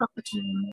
cappuccino.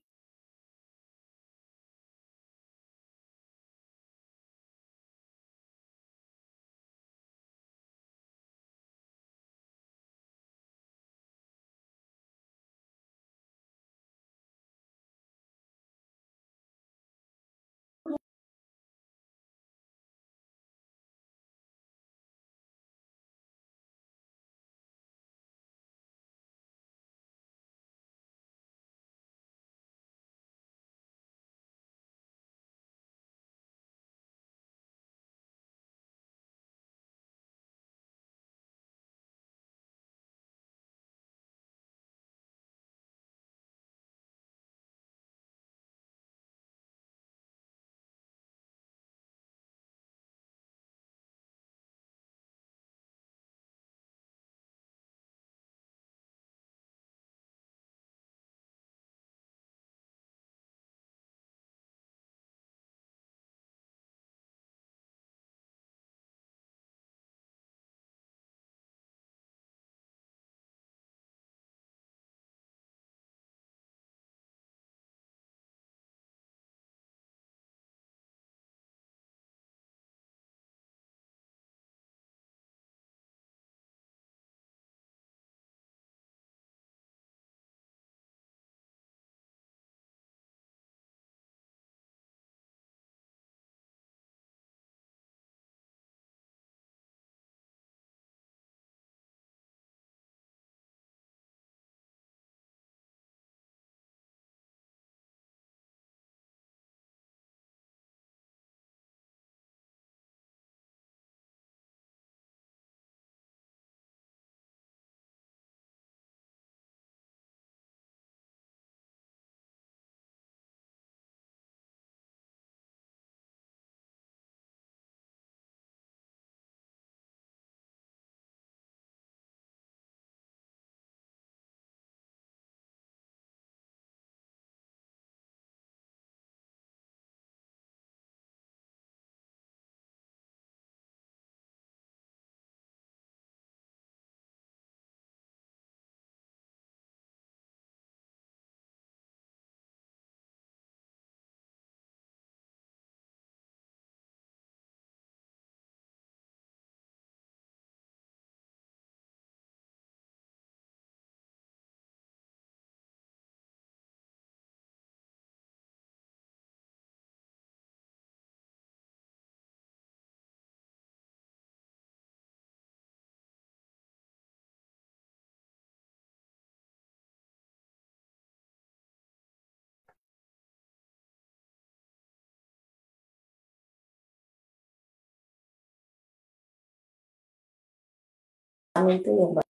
Itu ya Mbak.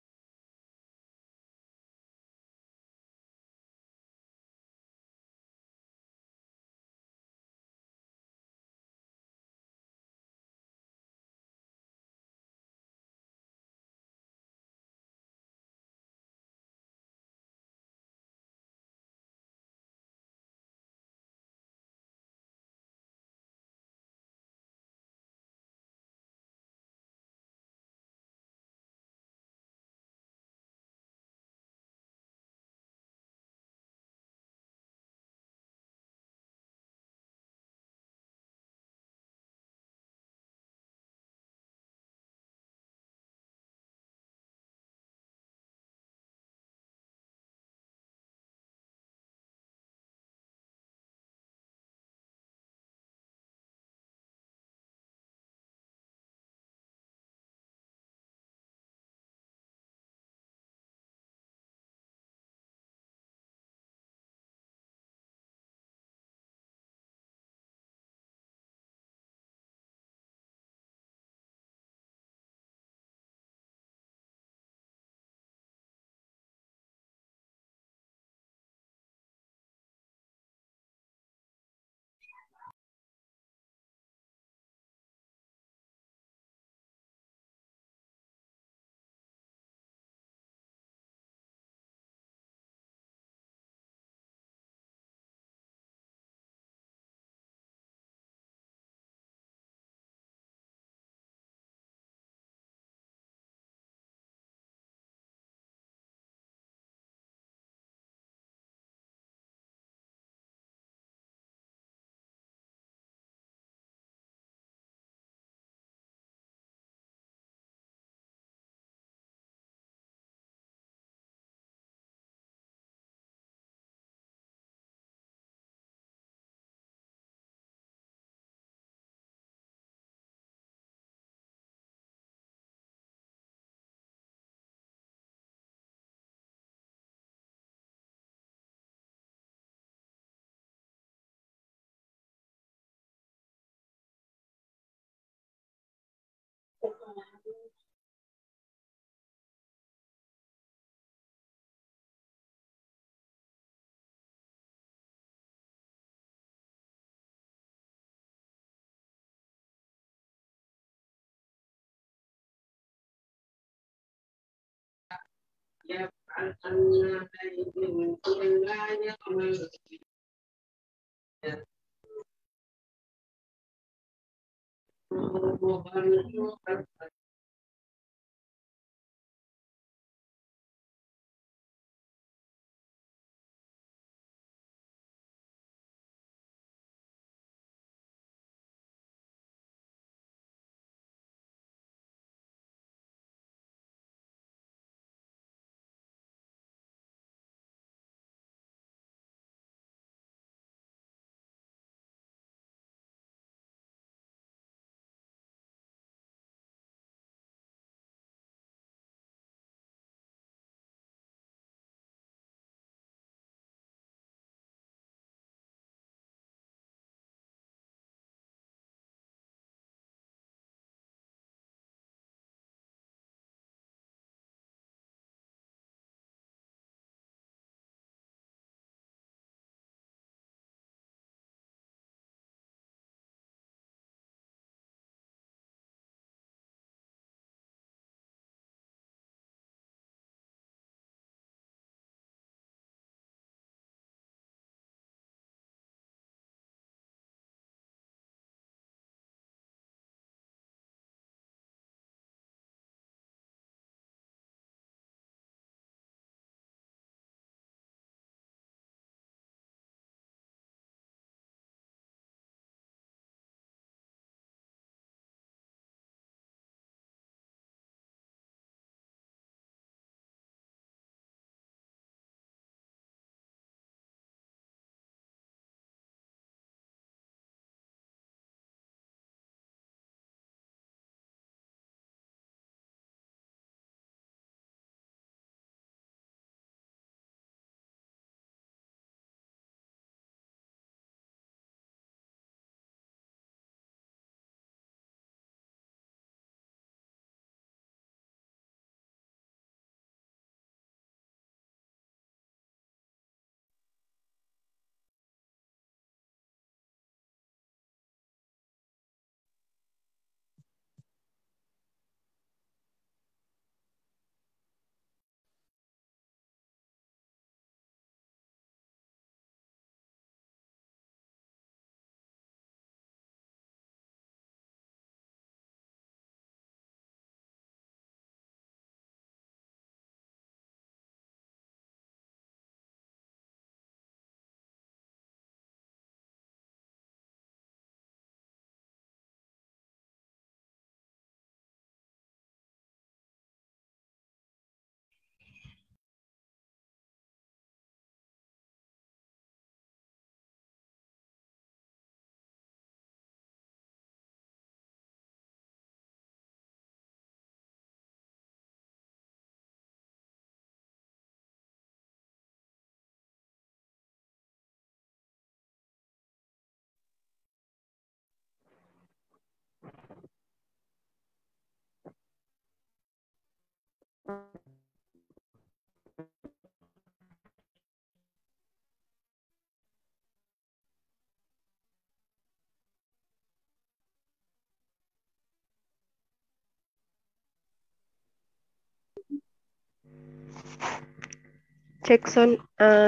Cek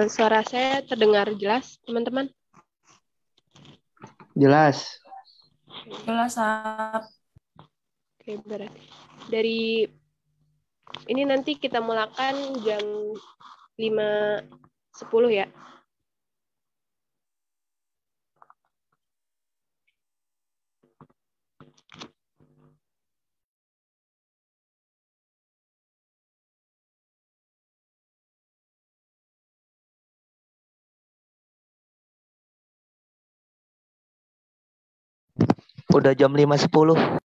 suara saya terdengar jelas, teman-teman? Jelas. Jelas, Sab. Oke, berarti dari ini nanti kita mulakan jam 5.10 ya. Udah jam 5.10.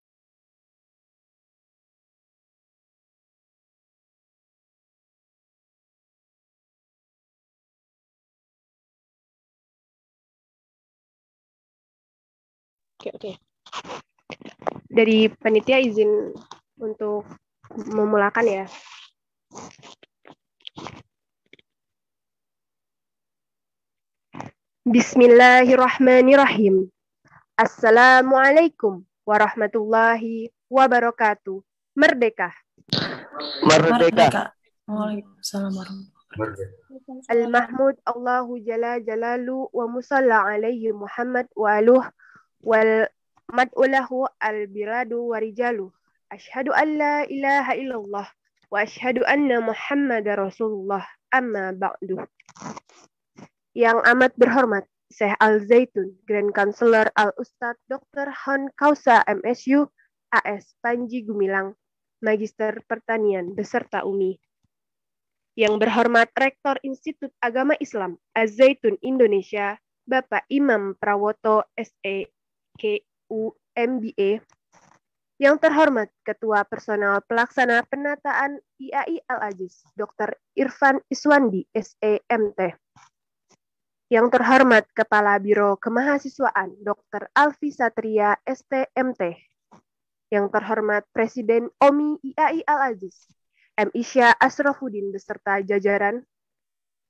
Oke. Dari panitia izin untuk memulakan ya. Bismillahirrahmanirrahim. Assalamualaikum warahmatullahi wabarakatuh. Merdeka. Merdeka. Waalaikumsalam warahmatullahi wabarakatuh. Al-Mahmud Allahu Jalla Jalalu wa musalla alaihi Muhammad wa aluh wal mad'ulahu al-biradu wa rijalu. Asyhadu an la ilaha illallah wa asyhadu anna Muhammadar Rasulullah amma ba'du. Yang amat berhormat Syekh Al-Zaitun, Grand Counselor Al-Ustadz Dr. Hon Kausa MSU AS Panji Gumilang, Magister Pertanian beserta UMI. Yang berhormat Rektor Institut Agama Islam Az-Zaitun Indonesia, Bapak Imam Prawoto SEKU MBA. Yang terhormat Ketua Personal Pelaksana Penataan IAI Al-Aziz, Dr. Irfan Iswandi SEMT. Yang terhormat Kepala Biro Kemahasiswaan Dr. Alfi Satria STMT. Yang terhormat Presiden OMI IAI Al-Aziz M. Isya Asrofuddin beserta jajaran.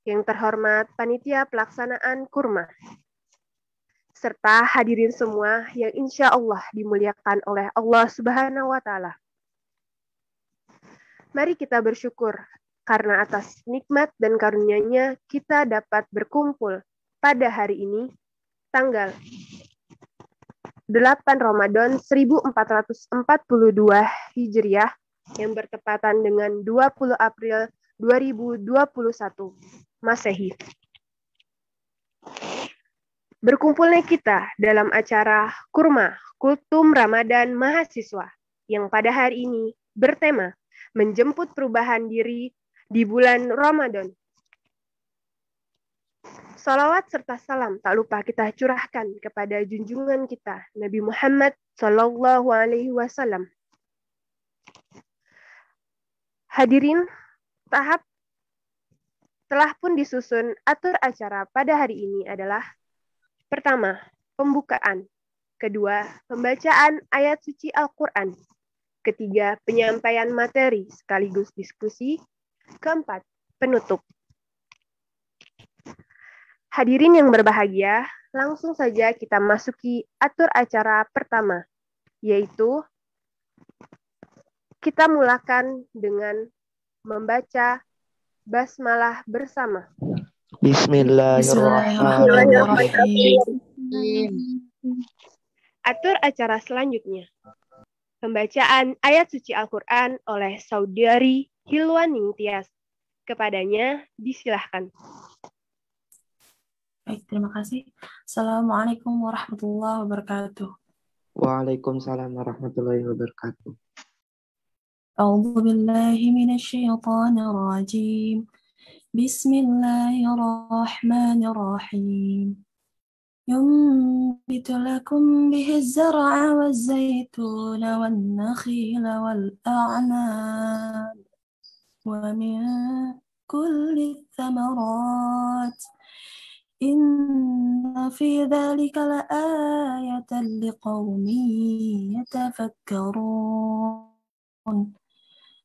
Yang terhormat Panitia Pelaksanaan Kurma. Serta hadirin semua yang insya Allah dimuliakan oleh Allah Subhanahu wa Ta'ala. Mari kita bersyukur karena atas nikmat dan karunia-Nya kita dapat berkumpul pada hari ini, tanggal 8 Ramadan 1442 Hijriah, yang bertepatan dengan 20 April 2021 Masehi. Berkumpulnya kita dalam acara Kurma Kultum Ramadan Mahasiswa yang pada hari ini bertema menjemput perubahan diri di bulan Ramadan. Salawat serta salam tak lupa kita curahkan kepada junjungan kita Nabi Muhammad SAW. Hadirin, telah pun disusun atur acara pada hari ini adalah: pertama, pembukaan; kedua, pembacaan ayat suci Al-Quran; ketiga, penyampaian materi sekaligus diskusi; keempat, penutup. Hadirin yang berbahagia, langsung saja kita masuki atur acara pertama, yaitu kita mulakan dengan membaca basmalah bersama. Bismillahirrahmanirrahim. Atur acara selanjutnya, pembacaan ayat suci Al-Quran oleh Saudari Hilwan Ningtyas. Kepadanya disilahkan. Baik, terima kasih. Assalamualaikum warahmatullahi wabarakatuh. Waalaikumsalam warahmatullahi wabarakatuh. A'udzu billahi minasyaitonir rajim. Bismillahirrahmanirrahim. Yumbitu lakum bihi az-zar'a waz-zaytuna wan-nakhila wal-a'nab wa min kulli ats-tsamarat. Inna fi dzalika la'ayatan liqaumin yatafakkarun.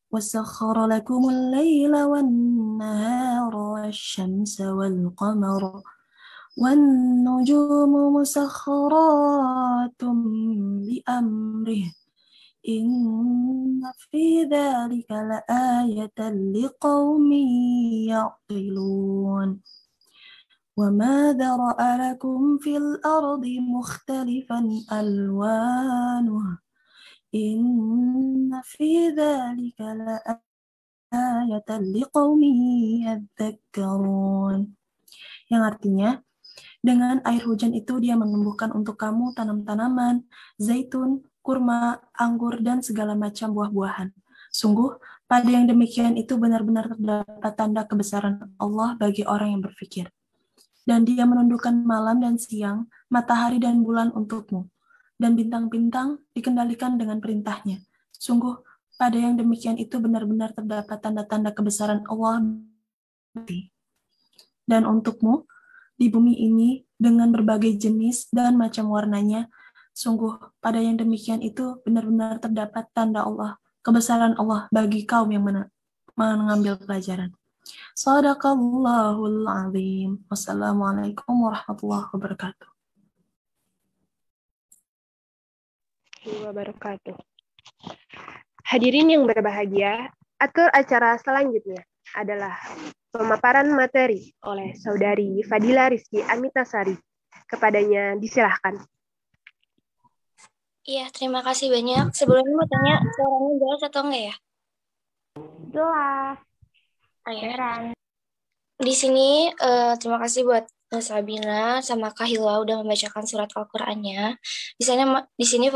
وَسَخَّرَ لَكُمُ اللَّيْلَ وَالنَّهَارَ وَالشَّمْسَ وَالْقَمَرَ وَالنُّجُومُ مُسَخَّرَاتٌ بِأَمْرِهِ إِنَّ فِي ذَلِكَ لَآيَةً لِقَوْمٍ يَعْقِلُونَ وَمَا ذَرَأَ لَكُمْ فِي الْأَرْضِ مُخْتَلِفًا أَلْوَانُهُ Inna fi dzalika la'ayatan liqaumin yadhakkarun. Yang artinya, dengan air hujan itu dia menumbuhkan untuk kamu tanam-tanaman, zaitun, kurma, anggur, dan segala macam buah-buahan. Sungguh, pada yang demikian itu benar-benar terdapat tanda kebesaran Allah bagi orang yang berfikir. Dan dia menundukkan malam dan siang, matahari dan bulan untukmu. Dan bintang-bintang dikendalikan dengan perintahnya. Sungguh, pada yang demikian itu benar-benar terdapat tanda-tanda kebesaran Allah. Dan untukmu, di bumi ini, dengan berbagai jenis dan macam warnanya, sungguh, pada yang demikian itu benar-benar terdapat tanda Allah, kebesaran Allah bagi kaum yang mengambil pelajaran. Shadaqallahul azim. Wassalamualaikum warahmatullahi wabarakatuh. Wabarakatuh. Hadirin yang berbahagia, atur acara selanjutnya. adalah pemaparan materi oleh Saudari Fadila Rizky Amitasari. Kepadanya disilahkan. Iya, terima kasih banyak. Sebelumnya mau tanya, suaranya jelas atau enggak ya? Jelas. Oh, ya. Beneran. Di sini terima kasih buat Sabina sama Kahila udah membacakan surat Al-Qur'annya. Di sini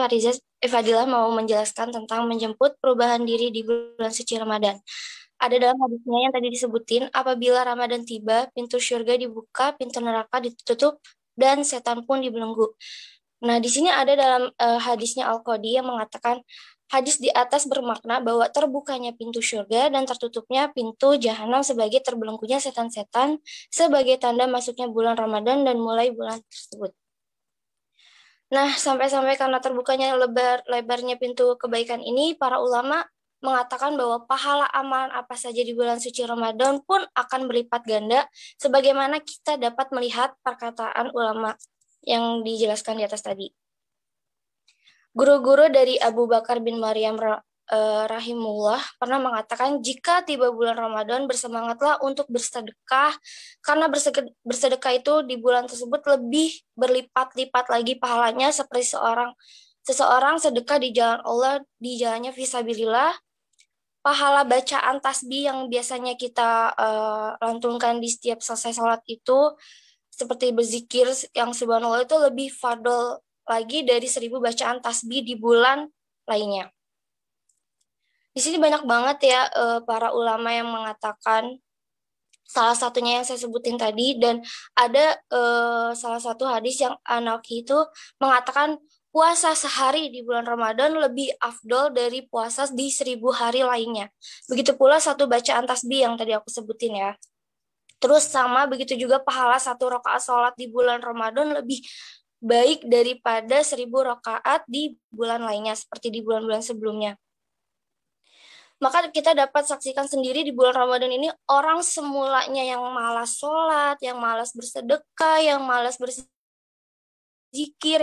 Fadila mau menjelaskan tentang menjemput perubahan diri di bulan suci Ramadan. Ada dalam hadisnya yang tadi disebutin, apabila Ramadan tiba, pintu surga dibuka, pintu neraka ditutup, dan setan pun dibelenggu. Nah, di sini ada dalam hadisnya Al-Qadi yang mengatakan, hadis di atas bermakna bahwa terbukanya pintu surga dan tertutupnya pintu jahanam sebagai terbelenggunya setan-setan sebagai tanda masuknya bulan Ramadan dan mulai bulan tersebut. Nah, sampai-sampai karena terbukanya lebarnya pintu kebaikan ini, para ulama mengatakan bahwa pahala amalan apa saja di bulan suci Ramadan pun akan berlipat ganda, sebagaimana kita dapat melihat perkataan ulama yang dijelaskan di atas tadi. Guru-guru dari Abu Bakar bin Maryam rahimullah pernah mengatakan, jika tiba bulan Ramadan bersemangatlah untuk bersedekah, karena bersedekah itu di bulan tersebut lebih berlipat-lipat lagi pahalanya, seperti seseorang sedekah di jalan Allah, di jalannya fisabilillah. Pahala bacaan tasbih yang biasanya kita lantunkan di setiap selesai sholat itu, seperti berzikir yang subhanallah, itu lebih fadol lagi dari 1000 bacaan tasbih di bulan lainnya. Di sini banyak banget ya para ulama yang mengatakan, salah satunya yang saya sebutin tadi, dan ada salah satu hadis yang An-Nawawi itu mengatakan puasa sehari di bulan Ramadan lebih afdol dari puasa di 1000 hari lainnya. Begitu pula satu bacaan tasbih yang tadi aku sebutin ya. Terus sama begitu juga pahala 1 rakaat sholat di bulan Ramadan lebih baik daripada 1000 rakaat di bulan lainnya, seperti di bulan-bulan sebelumnya. Maka kita dapat saksikan sendiri di bulan Ramadan ini, orang semulanya yang malas sholat, yang malas bersedekah, yang malas berzikir,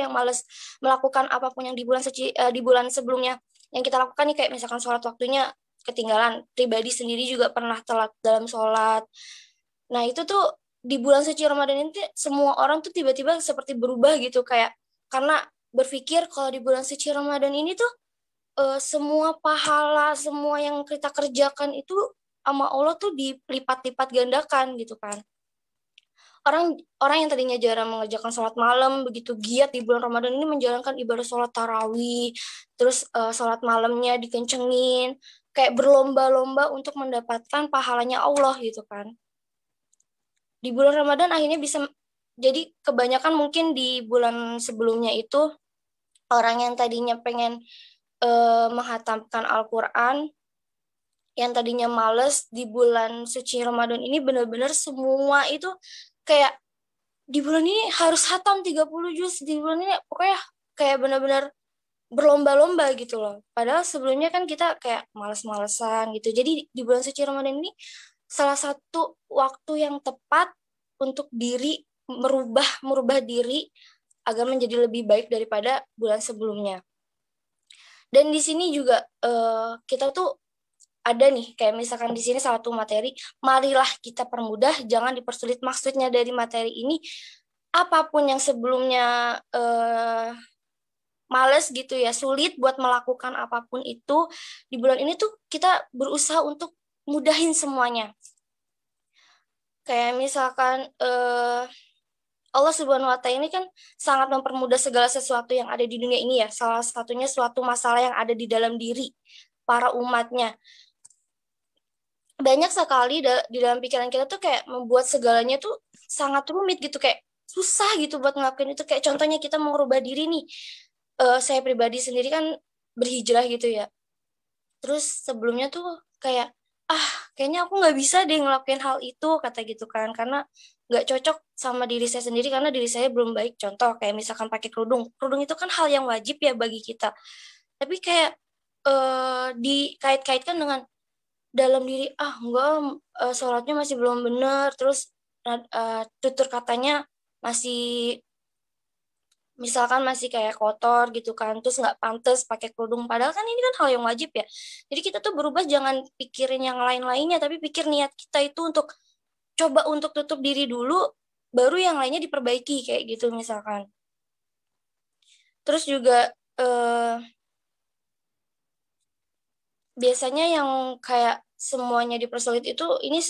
yang malas melakukan apapun yang di bulan sebelumnya yang kita lakukan nih, kayak misalkan sholat waktunya ketinggalan, pribadi sendiri juga pernah telat dalam sholat. Nah itu tuh di bulan suci Ramadan ini semua orang tuh tiba-tiba seperti berubah gitu, kayak karena berpikir kalau di bulan suci Ramadan ini tuh semua pahala, semua yang kita kerjakan itu sama Allah tuh dilipat-lipat gandakan gitu kan. Orang yang tadinya jarang mengerjakan sholat malam, begitu giat di bulan Ramadan ini menjalankan ibadah sholat tarawih, terus sholat malamnya dikencengin, kayak berlomba-lomba untuk mendapatkan pahalanya Allah gitu kan. Di bulan Ramadan akhirnya bisa, jadi kebanyakan mungkin di bulan sebelumnya itu orang yang tadinya pengen menghatamkan Al-Quran, yang tadinya males, di bulan suci Ramadan ini benar-benar semua itu kayak di bulan ini harus hatam 30 juz, di bulan ini pokoknya kayak benar-benar berlomba-lomba gitu loh. Padahal sebelumnya kan kita kayak males-malesan gitu. Jadi di bulan suci Ramadan ini salah satu waktu yang tepat untuk diri merubah diri agar menjadi lebih baik daripada bulan sebelumnya. Dan di sini juga kita tuh ada nih, kayak misalkan di sini salah satu materi, marilah kita permudah, jangan dipersulit. Maksudnya dari materi ini, apapun yang sebelumnya males gitu ya, sulit buat melakukan apapun itu, di bulan ini tuh kita berusaha untuk mudahin semuanya. Kayak misalkan Allah Subhanahu wa Ta'ala ini kan sangat mempermudah segala sesuatu yang ada di dunia ini ya. Salah satunya suatu masalah yang ada di dalam diri para umatnya. Banyak sekali di dalam pikiran kita tuh kayak membuat segalanya tuh sangat rumit gitu, kayak susah gitu buat ngelakuin itu. Kayak contohnya kita mau rubah diri nih. Saya pribadi sendiri kan berhijrah gitu ya. Terus sebelumnya tuh kayak, kayaknya aku nggak bisa deh ngelakuin hal itu, kata gitu kan. Karena nggak cocok sama diri saya sendiri, karena diri saya belum baik. Contoh kayak misalkan pakai kerudung. Kerudung itu kan hal yang wajib ya bagi kita. Tapi kayak dikait-kaitkan dengan dalam diri, enggak, sholatnya masih belum benar, terus tutur katanya masih misalkan masih kayak kotor gitu kan, terus nggak pantas pakai kerudung, padahal kan ini kan hal yang wajib ya. Jadi kita tuh berubah, jangan pikirin yang lain-lainnya, tapi pikir niat kita itu untuk coba untuk tutup diri dulu, baru yang lainnya diperbaiki kayak gitu misalkan. Terus juga biasanya yang kayak semuanya dipersulit itu ini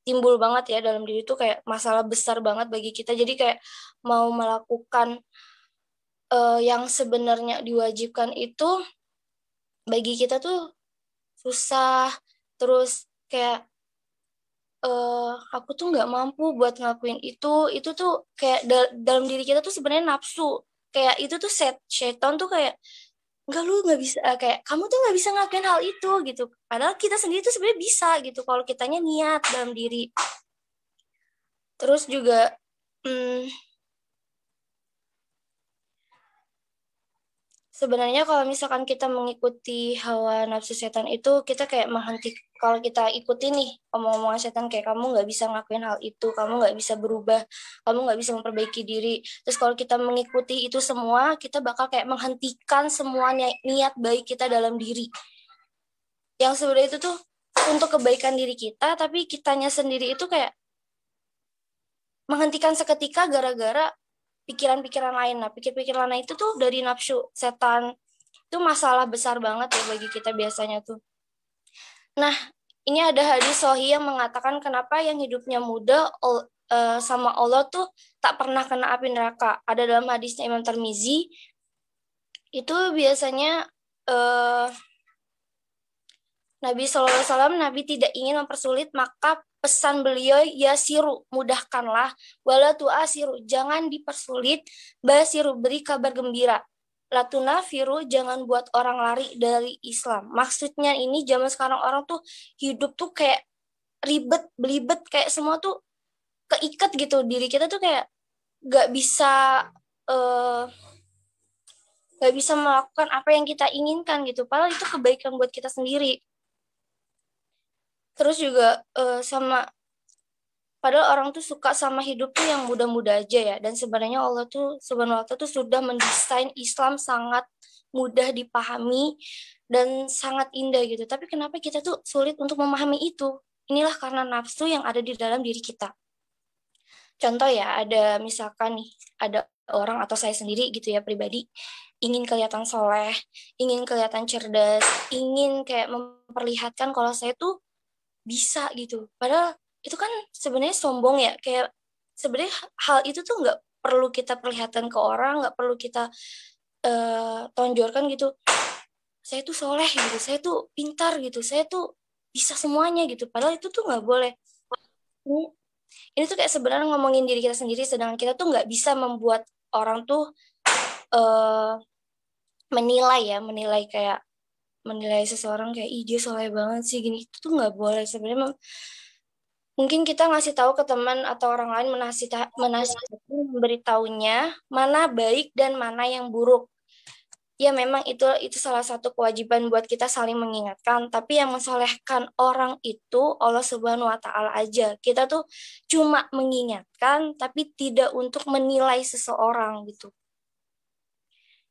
timbul banget ya dalam diri itu, kayak masalah besar banget bagi kita. Jadi kayak mau melakukan yang sebenarnya diwajibkan itu bagi kita tuh susah. Terus kayak aku tuh nggak mampu buat ngelakuin itu tuh kayak dalam diri kita tuh sebenarnya nafsu, kayak itu tuh setan tuh kayak enggak, lu nggak bisa, kayak kamu tuh nggak bisa ngelakuin hal itu gitu, padahal kita sendiri tuh sebenarnya bisa gitu kalau kitanya niat dalam diri. Terus juga sebenarnya kalau misalkan kita mengikuti hawa nafsu setan itu, kita kayak kalau kita ikuti nih omong-omongan setan kayak kamu nggak bisa ngelakuin hal itu, kamu nggak bisa berubah, kamu nggak bisa memperbaiki diri. Terus kalau kita mengikuti itu semua, kita bakal kayak menghentikan semua niat baik kita dalam diri. Yang sebenarnya itu tuh untuk kebaikan diri kita, tapi kitanya sendiri itu kayak menghentikan seketika gara-gara pikiran-pikiran lain. Nah, pikir-pikiran lain itu tuh dari nafsu setan. Itu masalah besar banget ya bagi kita biasanya tuh. Nah, ini ada hadis sahih yang mengatakan kenapa yang hidupnya muda sama Allah tuh tak pernah kena api neraka. Ada dalam hadisnya Imam Tirmizi. Itu biasanya Nabi SAW, Nabi tidak ingin mempersulit, maka pesan beliau, yasiru, mudahkanlah, wala tu'asiru, jangan dipersulit, basiru, beri kabar gembira, latunafiru, jangan buat orang lari dari Islam. Maksudnya ini zaman sekarang orang tuh hidup tuh kayak ribet, belibet, kayak semua tuh keikat gitu. Diri kita tuh kayak gak bisa melakukan apa yang kita inginkan gitu. Padahal itu kebaikan buat kita sendiri. Terus juga padahal orang tuh suka sama hidup tuh yang muda-muda aja ya. Dan sebenarnya Allah tuh sudah mendesain Islam sangat mudah dipahami dan sangat indah gitu. Tapi kenapa kita tuh sulit untuk memahami itu? Inilah karena nafsu yang ada di dalam diri kita. Contoh ya, ada misalkan nih, ada orang atau saya sendiri gitu ya pribadi, ingin kelihatan soleh, ingin kelihatan cerdas, ingin kayak memperlihatkan kalau saya tuh bisa gitu. Padahal itu kan sebenarnya sombong ya. Kayak sebenarnya hal itu tuh nggak perlu kita perlihatkan ke orang, nggak perlu kita tonjolkan gitu. Saya tuh soleh gitu, saya tuh pintar gitu, saya tuh bisa semuanya gitu. Padahal itu tuh nggak boleh. Ini tuh kayak sebenarnya ngomongin diri kita sendiri, sedangkan kita tuh nggak bisa membuat orang tuh menilai seseorang kayak ih dia soleh banget sih gini. Itu tuh nggak boleh sebenarnya. Mungkin kita ngasih tahu ke teman atau orang lain, memberitahunya mana baik dan mana yang buruk. Ya memang itu salah satu kewajiban buat kita saling mengingatkan, tapi yang mensolehkan orang itu Allah Subhanahu wa taala aja. Kita tuh cuma mengingatkan tapi tidak untuk menilai seseorang gitu.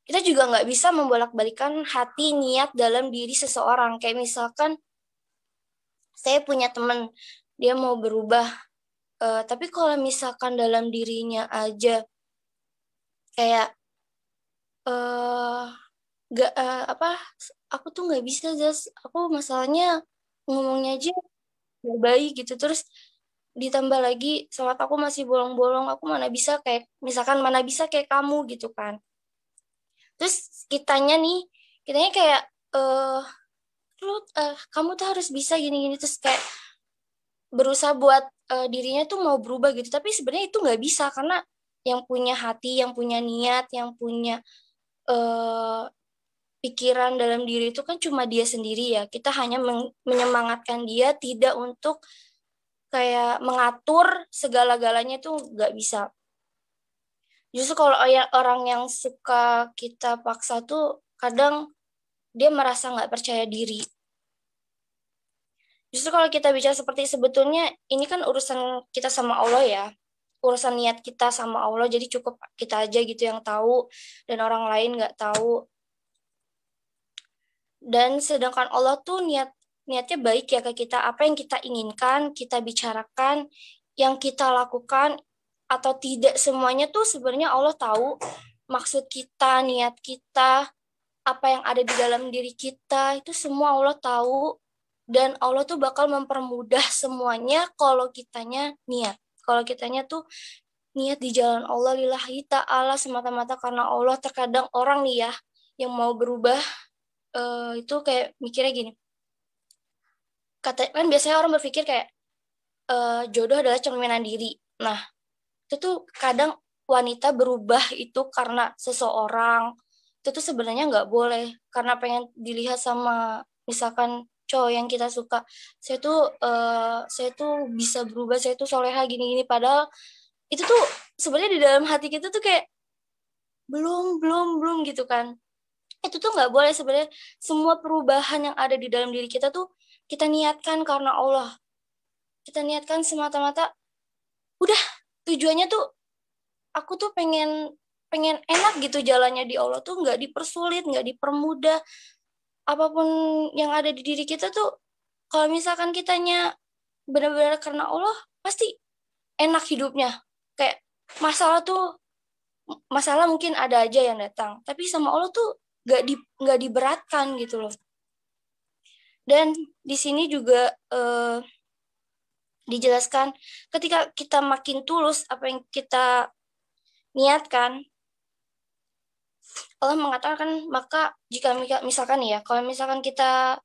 Kita juga nggak bisa membolak-balikan hati niat dalam diri seseorang. Kayak misalkan saya punya teman, dia mau berubah, tapi kalau misalkan dalam dirinya aja kayak aku tuh nggak bisa, aku masalahnya ngomongnya aja nggak baik gitu. Terus ditambah lagi sholat aku masih bolong-bolong, aku mana bisa kayak kamu gitu kan. Terus kitanya kayak kamu tuh harus bisa gini-gini, terus kayak berusaha buat dirinya tuh mau berubah gitu, tapi sebenarnya itu nggak bisa karena yang punya hati, yang punya niat, yang punya pikiran dalam diri itu kan cuma dia sendiri ya. Kita hanya menyemangatkan dia, tidak untuk kayak mengatur segala-galanya tuh nggak bisa. Justru kalau orang yang suka kita paksa tuh kadang dia merasa nggak percaya diri. Justru kalau kita bicara seperti sebetulnya ini kan urusan kita sama Allah ya. urusan niat kita sama Allah, jadi cukup kita aja gitu yang tahu dan orang lain nggak tahu. Dan sedangkan Allah tuh niatnya baik ya ke kita, apa yang kita inginkan, kita bicarakan, yang kita lakukan atau tidak, semuanya tuh sebenarnya Allah tahu maksud kita, niat kita, apa yang ada di dalam diri kita, itu semua Allah tahu. Dan Allah tuh bakal mempermudah semuanya kalau kitanya niat. Kalau kitanya tuh niat di jalan Allah lillahi ta'ala semata-mata karena Allah. Terkadang orang nih ya yang mau berubah itu kayak mikirnya gini. Kan biasanya orang berpikir kayak jodoh adalah cerminan diri. Nah, itu tuh kadang wanita berubah itu karena seseorang. Itu tuh sebenarnya nggak boleh karena pengen dilihat sama misalkan cowok yang kita suka. Saya tuh bisa berubah, saya tuh soleha gini-gini, padahal itu tuh sebenarnya di dalam hati kita tuh kayak belum gitu kan. Itu tuh nggak boleh sebenarnya. Semua perubahan yang ada di dalam diri kita tuh kita niatkan karena Allah. Kita niatkan semata-mata udah tujuannya tuh aku tuh pengen enak gitu jalannya di Allah tuh, nggak dipersulit, nggak dipermudah. Apapun yang ada di diri kita tuh, kalau misalkan kitanya benar-benar karena Allah, pasti enak hidupnya. Kayak masalah mungkin ada aja yang datang, tapi sama Allah tuh nggak diberatkan gitu loh. Dan di sini juga dijelaskan ketika kita makin tulus apa yang kita niatkan, Allah mengatakan maka jika misalkan ya, kalau misalkan kita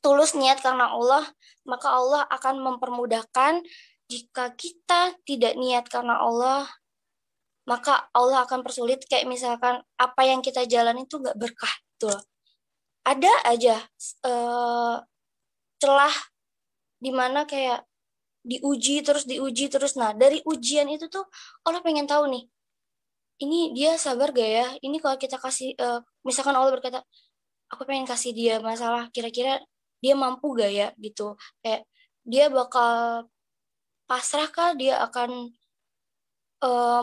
tulus niat karena Allah, maka Allah akan mempermudahkan. Jika kita tidak niat karena Allah, maka Allah akan persulit. Kayak misalkan apa yang kita jalani itu nggak berkah gitu loh. Ada aja celah dimana kayak diuji terus. Nah, dari ujian itu tuh Allah pengen tahu nih, ini dia sabar gak ya? Ini kalau kita kasih, misalkan Allah berkata, aku pengen kasih dia masalah, kira-kira dia mampu gak ya? Gitu. Kayak dia bakal pasrah kah? Dia akan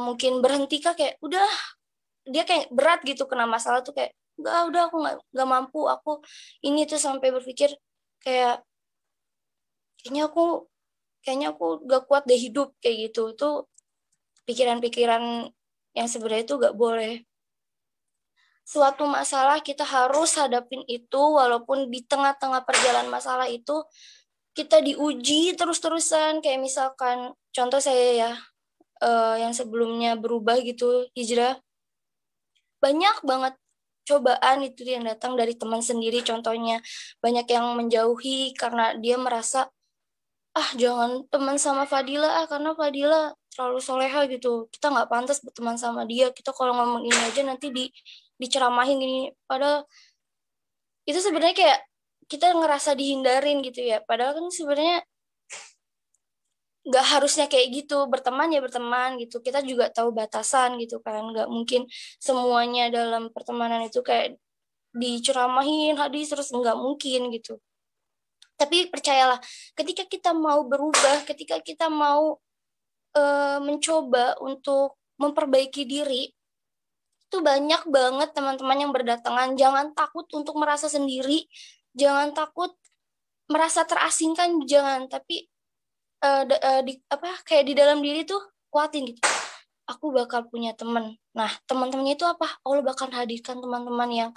mungkin berhenti kah? Kayak udah, dia kayak berat gitu kena masalah tuh kayak, udah aku nggak mampu. Aku ini tuh sampai berpikir kayak, kayaknya aku gak kuat deh hidup kayak gitu. Itu pikiran-pikiran yang sebenarnya itu gak boleh. Suatu masalah kita harus hadapin itu, walaupun di tengah-tengah perjalanan masalah itu kita diuji terus-terusan. Kayak misalkan contoh saya ya, yang sebelumnya berubah gitu, hijrah, banyak banget cobaan itu yang datang dari teman sendiri. Contohnya banyak yang menjauhi karena dia merasa jangan teman sama Fadila karena Fadila terlalu soleha gitu, kita nggak pantas berteman sama dia, kita kalau ngomong ini aja nanti diceramahin gini. Padahal itu sebenarnya kayak kita ngerasa dihindarin gitu ya, padahal kan sebenarnya nggak harusnya kayak gitu. Berteman ya berteman gitu, kita juga tahu batasan gitu kan. Nggak mungkin semuanya dalam pertemanan itu kayak diceramahin hadis terus, nggak mungkin gitu. Tapi percayalah, ketika kita mau berubah, ketika kita mau mencoba untuk memperbaiki diri, itu banyak banget teman-teman yang berdatangan. Jangan takut untuk merasa sendiri, jangan takut merasa terasingkan, jangan. Tapi kayak di dalam diri tuh kuatin gitu. Aku bakal punya teman. Nah, teman-temannya itu apa? Allah bakal hadirkan teman-teman yang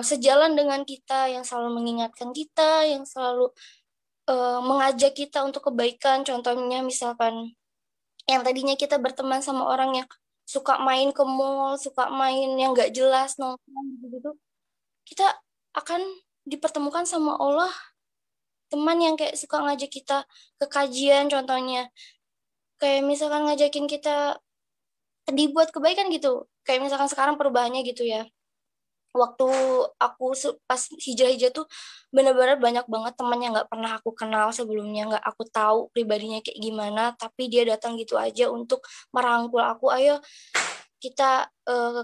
sejalan dengan kita, yang selalu mengingatkan kita, yang selalu mengajak kita untuk kebaikan. Contohnya misalkan yang tadinya kita berteman sama orang yang suka main ke mall, suka main yang nggak jelas, nongkrong gitu, kita akan dipertemukan sama Allah teman yang kayak suka ngajak kita ke kajian. Contohnya kayak misalkan ngajakin kita dibuat kebaikan gitu. Kayak misalkan sekarang perubahannya gitu ya, waktu aku pas hijrah tuh benar-benar banyak banget teman yang nggak pernah aku kenal sebelumnya, nggak aku tahu pribadinya kayak gimana, tapi dia datang gitu aja untuk merangkul aku, ayo kita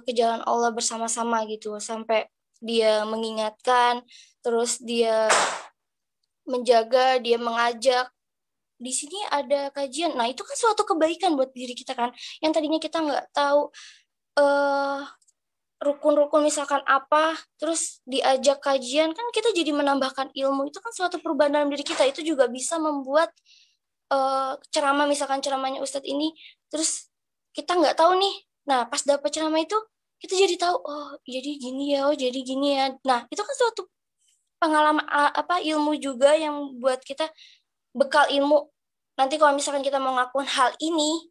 ke jalan Allah bersama-sama gitu. Sampai dia mengingatkan, terus dia menjaga, dia mengajak di sini ada kajian. Nah, itu kan suatu kebaikan buat diri kita kan. Yang tadinya kita nggak tahu rukun-rukun misalkan apa, terus diajak kajian, kan kita jadi menambahkan ilmu. Itu kan suatu perubahan dalam diri kita. Itu juga bisa membuat ceramah, misalkan ceramahnya Ustadz ini, terus kita nggak tahu nih. Nah, pas dapat ceramah itu, kita jadi tahu, oh jadi gini ya, oh jadi gini ya. Nah, itu kan suatu pengalaman ilmu juga yang buat kita bekal ilmu. Nanti kalau misalkan kita mau ngakuin hal ini,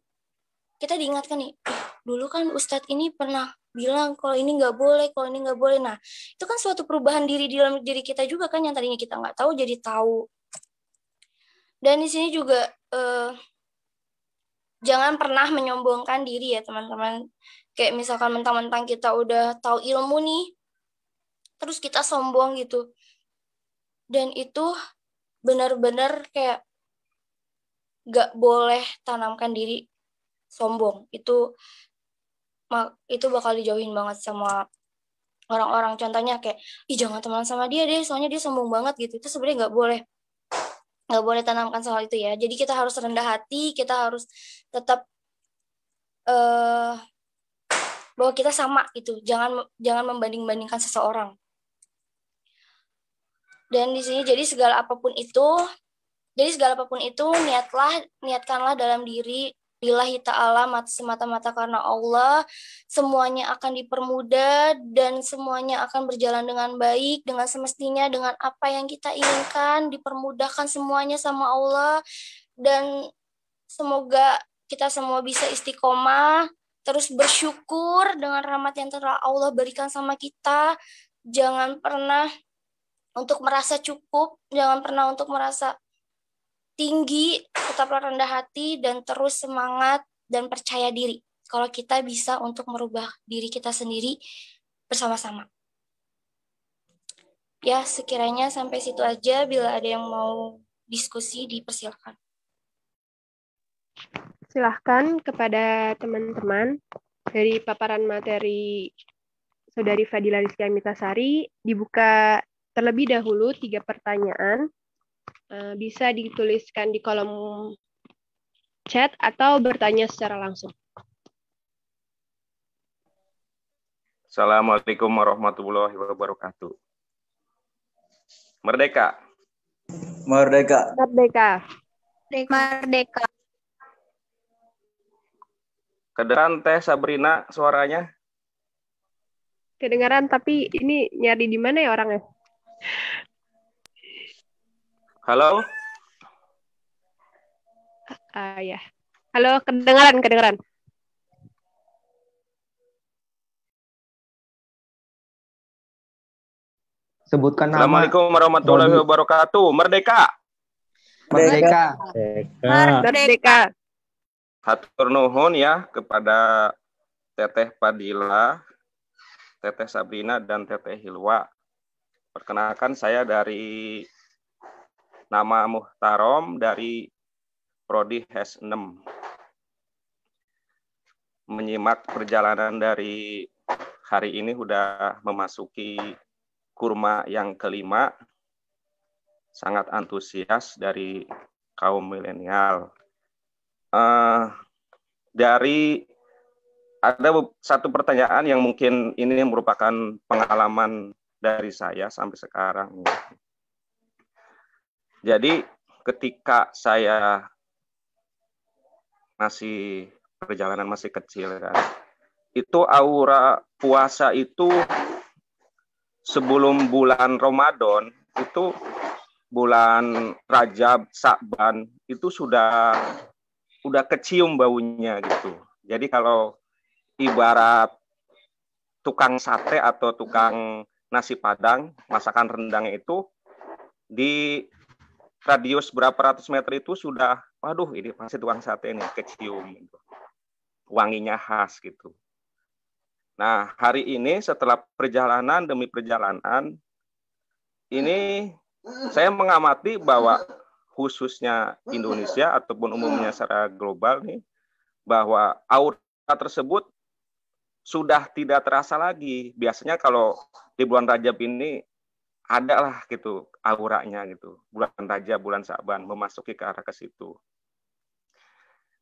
kita diingatkan nih, dulu kan Ustadz ini pernah bilang kalau ini nggak boleh, kalau ini nggak boleh. Nah, itu kan suatu perubahan diri di dalam diri kita juga kan, yang tadinya kita nggak tahu jadi tahu. Dan di sini juga jangan pernah menyombongkan diri ya teman-teman. Kayak misalkan mentang-mentang kita udah tahu ilmu nih, terus kita sombong gitu. Dan itu benar-benar kayak gak boleh tanamkan diri sombong. Itu bakal dijauhin banget sama orang-orang. Contohnya kayak, ih jangan teman sama dia deh, soalnya dia sombong banget gitu. Itu sebenarnya nggak boleh tanamkan soal itu ya. Jadi kita harus rendah hati, kita harus tetap bahwa kita sama gitu. Jangan membanding-bandingkan seseorang. Dan di sini jadi segala apapun itu niatkanlah dalam diri lillahi ta'ala semata-mata karena Allah, semuanya akan dipermudah dan semuanya akan berjalan dengan baik, dengan semestinya, dengan apa yang kita inginkan, dipermudahkan semuanya sama Allah. Dan semoga kita semua bisa istiqomah, terus bersyukur dengan rahmat yang telah Allah berikan sama kita. Jangan pernah untuk merasa cukup, jangan pernah untuk merasa tinggi, tetaplah rendah hati dan terus semangat dan percaya diri kalau kita bisa untuk merubah diri kita sendiri bersama-sama. Ya, sekiranya sampai situ aja. Bila ada yang mau diskusi, dipersilakan. Silahkan kepada teman-teman dari paparan materi Saudari Fadila Rizky Amitasari, dibuka terlebih dahulu 3 pertanyaan. Bisa dituliskan di kolom chat atau bertanya secara langsung. Assalamualaikum warahmatullahi wabarakatuh. Merdeka. Merdeka. Merdeka. Merdeka. Kedengaran Teh Sabrina suaranya? Kedengaran, tapi ini nyari di mana ya orangnya? Halo? Ya. Halo, kedengaran. Sebutkan nama. Assalamualaikum warahmatullahi wabarakatuh. Merdeka. Merdeka. Merdeka. Hatur nuhun ya kepada Teteh Fadila, Teteh Sabrina, dan Teteh Hilwa. Perkenalkan, saya dari nama Muhtarom dari Prodi HES 6. Menyimak perjalanan dari hari ini sudah memasuki kurma yang kelima. Sangat antusias dari kaum milenial. Dari ada satu pertanyaan yang mungkin ini merupakan pengalaman dari saya sampai sekarang. Jadi ketika saya perjalanan masih kecil kan, itu aura puasa itu sebelum bulan Ramadan, itu bulan Rajab, Sa'ban, itu udah kecium baunya gitu. Jadi kalau ibarat tukang sate atau tukang nasi padang, masakan rendang itu di radius berapa ratus meter itu sudah, waduh ini pasti tukang sate nih, kecium gitu. Wanginya khas gitu. Nah, hari ini setelah perjalanan demi perjalanan, ini saya mengamati bahwa khususnya Indonesia ataupun umumnya secara global nih, bahwa aura tersebut sudah tidak terasa lagi. Biasanya kalau di bulan Rajab ini ada lah gitu auranya gitu. Bulan Rajab, bulan Sa'ban memasuki ke arah ke situ.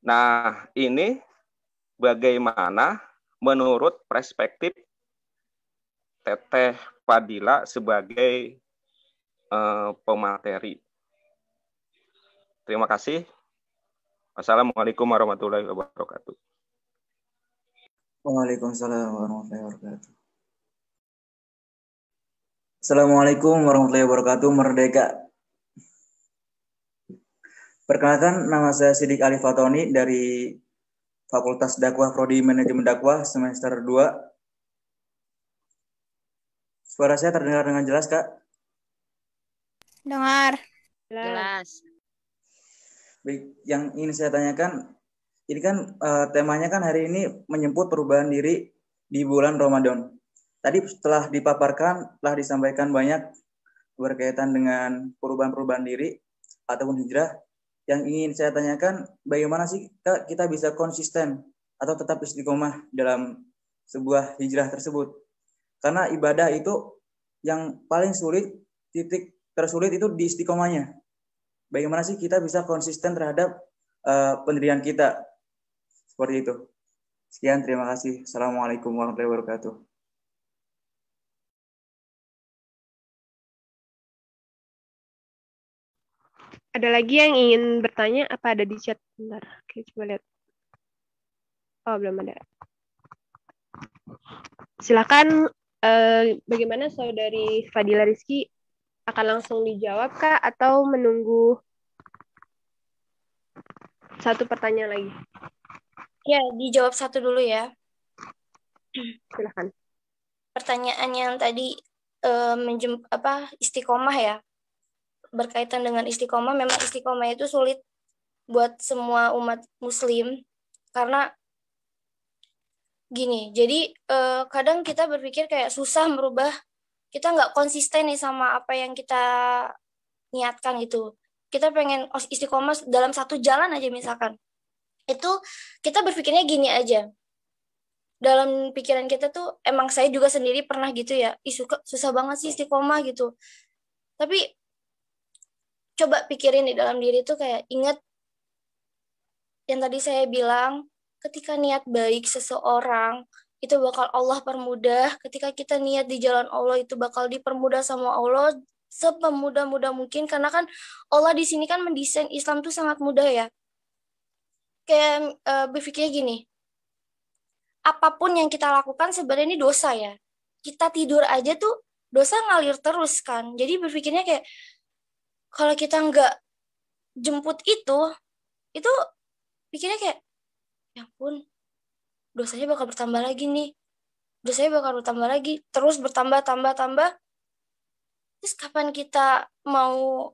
Nah, ini bagaimana menurut perspektif Teteh Fadila sebagai pemateri. Terima kasih. Wassalamualaikum warahmatullahi wabarakatuh. Waalaikumsalam warahmatullahi wabarakatuh. Assalamualaikum warahmatullahi wabarakatuh. Merdeka. Perkenalkan, nama saya Sidik Ali Fatoni dari Fakultas Dakwah Prodi Manajemen Dakwah semester 2. Suara saya terdengar dengan jelas, Kak? Dengar. Jelas. Baik, yang ingin saya tanyakan, ini kan temanya kan hari ini menyebut perubahan diri di bulan Ramadan. Tadi setelah dipaparkan, telah disampaikan banyak berkaitan dengan perubahan-perubahan diri ataupun hijrah. Yang ingin saya tanyakan, bagaimana sih Kak, kita bisa konsisten atau tetap istiqomah dalam sebuah hijrah tersebut? Karena ibadah itu yang paling sulit, titik tersulit itu di istiqomahnya. Bagaimana sih kita bisa konsisten terhadap pendirian kita? Seperti itu. Sekian, terima kasih. Assalamualaikum warahmatullahi wabarakatuh. Ada lagi yang ingin bertanya? Apa ada di chat? Bentar, oke, coba lihat. Oh, belum ada. Silakan, bagaimana Saudari Fadila Rizky? Akan langsung dijawab kah atau menunggu satu pertanyaan lagi? Ya, dijawab satu dulu ya. Silakan. Pertanyaan yang tadi istiqomah ya. Berkaitan dengan istiqomah, memang istiqomah itu sulit buat semua umat muslim karena gini. Jadi kadang kita berpikir kayak susah merubah, kita nggak konsisten nih sama apa yang kita niatkan gitu. Kita pengen istiqomah dalam satu jalan aja misalkan. Itu kita berpikirnya gini aja. Dalam pikiran kita tuh, emang saya juga sendiri pernah gitu ya, susah banget sih istiqomah gitu. Tapi coba pikirin di dalam diri tuh kayak ingat yang tadi saya bilang, ketika niat baik seseorang, itu bakal Allah permudah. Ketika kita niat di jalan Allah, itu bakal dipermudah sama Allah sepemudah-mudah mungkin. Karena kan Allah di sini kan mendesain Islam tuh sangat mudah ya. Kayak berpikirnya gini, apapun yang kita lakukan sebenarnya ini dosa ya. Kita tidur aja tuh dosa ngalir terus kan. Jadi berpikirnya kayak, kalau kita nggak jemput itu pikirnya kayak, ya ampun, dosanya bakal bertambah lagi nih. Dosanya bakal bertambah lagi. Terus bertambah, tambah. Terus kapan kita mau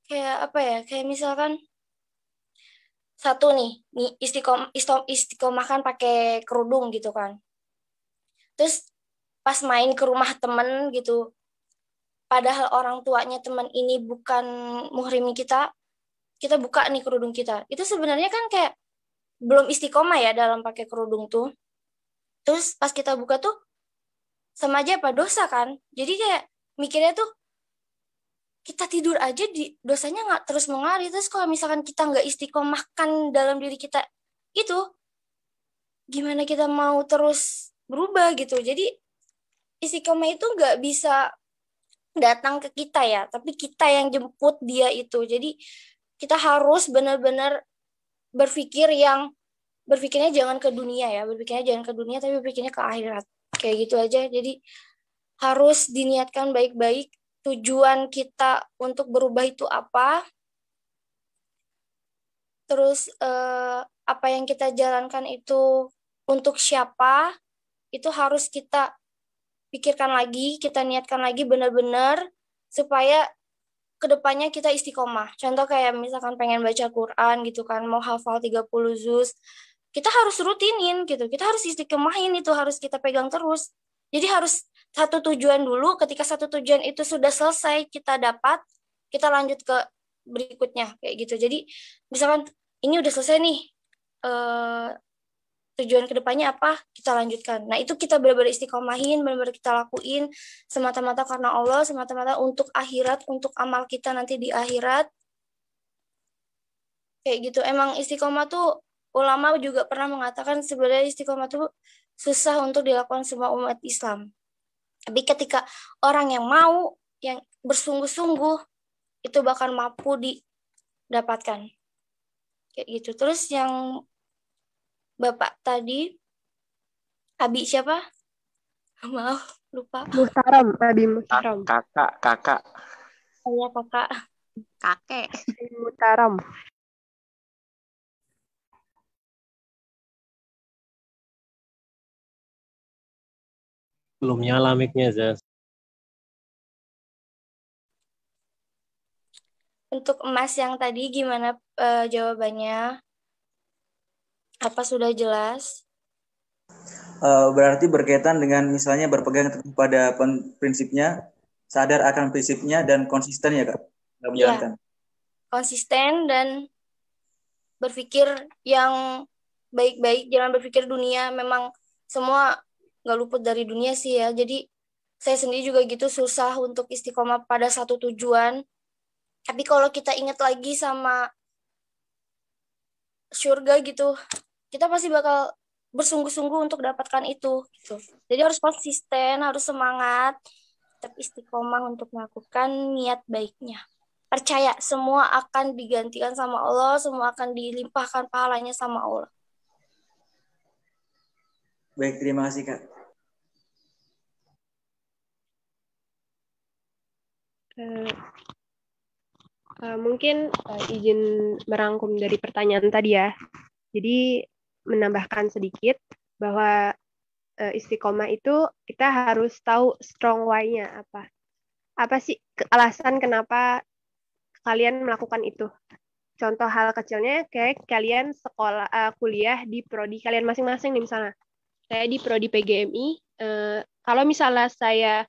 kayak apa ya? Kayak misalkan satu nih istiqomah kan pakai kerudung gitu kan. Terus pas main ke rumah temen gitu, padahal orang tuanya teman ini bukan muhrim kita buka nih kerudung kita. Itu sebenarnya kan kayak belum istiqomah ya dalam pakai kerudung tuh. Terus pas kita buka tuh sama aja apa dosa kan. Jadi kayak mikirnya tuh kita tidur aja dosanya nggak terus mengalir. Terus kalau misalkan kita nggak istiqomahkan dalam diri kita itu, gimana kita mau terus berubah gitu. Jadi istiqomah itu nggak bisa datang ke kita ya, tapi kita yang jemput dia itu. Jadi kita harus benar-benar berpikirnya jangan ke dunia ya, tapi berpikirnya ke akhirat. Kayak gitu aja. Jadi harus diniatkan baik-baik tujuan kita untuk berubah itu apa. Terus apa yang kita jalankan itu untuk siapa, itu harus kita pikirkan lagi, kita niatkan lagi benar-benar supaya kedepannya kita istiqomah. Contoh kayak misalkan pengen baca Quran gitu kan, mau hafal 30 juz, kita harus rutinin gitu. Kita harus istiqomahin, itu harus kita pegang terus. Jadi harus satu tujuan dulu, ketika satu tujuan itu sudah selesai kita dapat, kita lanjut ke berikutnya kayak gitu. Jadi misalkan ini udah selesai nih tujuan kedepannya apa, kita lanjutkan. Nah itu kita benar-benar istiqomahin, benar-benar kita lakuin semata-mata karena Allah, semata-mata untuk akhirat, untuk amal kita nanti di akhirat. Kayak gitu. Emang istiqomah tuh ulama juga pernah mengatakan sebenarnya istiqomah tuh susah untuk dilakukan semua umat Islam. Tapi ketika orang yang mau, yang bersungguh-sungguh, itu bakal mampu didapatkan. Kayak gitu. Terus yang Bapak tadi, Abi siapa? Maaf, lupa. Muhtaram, Abi Muhtaram. Kakak. Saya kakak. Kakek. Muhtaram. Belum nyala mic-nya, Zaz. Untuk emas yang tadi gimana jawabannya? Apa sudah jelas? Berarti berkaitan dengan misalnya berpegang teguh pada prinsipnya, sadar akan prinsipnya, dan konsisten ya Kak dalam menjalankan. Ya, konsisten dan berpikir yang baik-baik, jangan berpikir dunia. Memang semua nggak luput dari dunia sih ya. Jadi saya sendiri juga gitu susah untuk istiqomah pada satu tujuan. Tapi kalau kita ingat lagi sama surga gitu, kita pasti bakal bersungguh-sungguh untuk dapatkan itu gitu. Jadi harus konsisten, harus semangat, tetap istiqomah untuk melakukan niat baiknya. Percaya semua akan digantikan sama Allah, semua akan dilimpahkan pahalanya sama Allah. Baik, terima kasih Kak. Mungkin izin merangkum dari pertanyaan tadi ya. Jadi menambahkan sedikit bahwa istiqomah itu kita harus tahu strong why-nya apa. Apa sih alasan kenapa kalian melakukan itu? Contoh hal kecilnya kayak kalian sekolah kuliah di prodi kalian masing-masing nih misalnya. Saya di prodi PGMI. Kalau misalnya saya